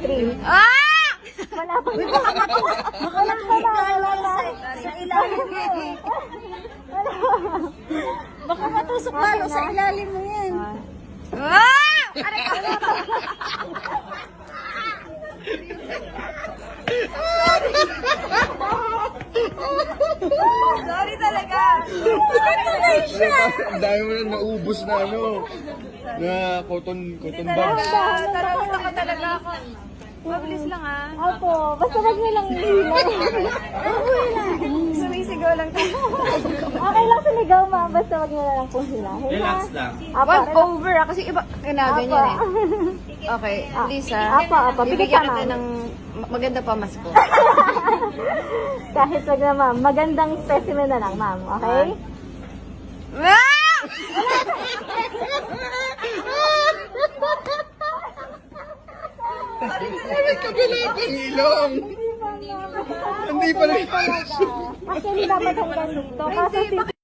3. Ah! Wala pa. Wala. Sa ilalim mo. Baka matusok lalo sa ilalim mo yan. Ah! Aray ka! Sorry talaga. Patuloy siya. Ang dami mo na naubos na na cotton bag. Talaga ka talaga ako. Mabilis lang ah. Opo, basta wag nilang ihilang. Sumisigaw lang tayo. Okay lang sumigaw, ma'am. Basta wag nila lang po sila. Relax lang. Wag over ah, kasi iba ginaganyan eh. Apo. Okay, please ah. Apo. Bibigyan Bigyan kita ka, ng maganda pa mas ko. Kahit wag na, ma'am. Magandang specimen na lang, ma'am. Okay? Ah! Ay, kabila pang ilong. Hindi pala. Actually, dapat hanggang dito. Kaso si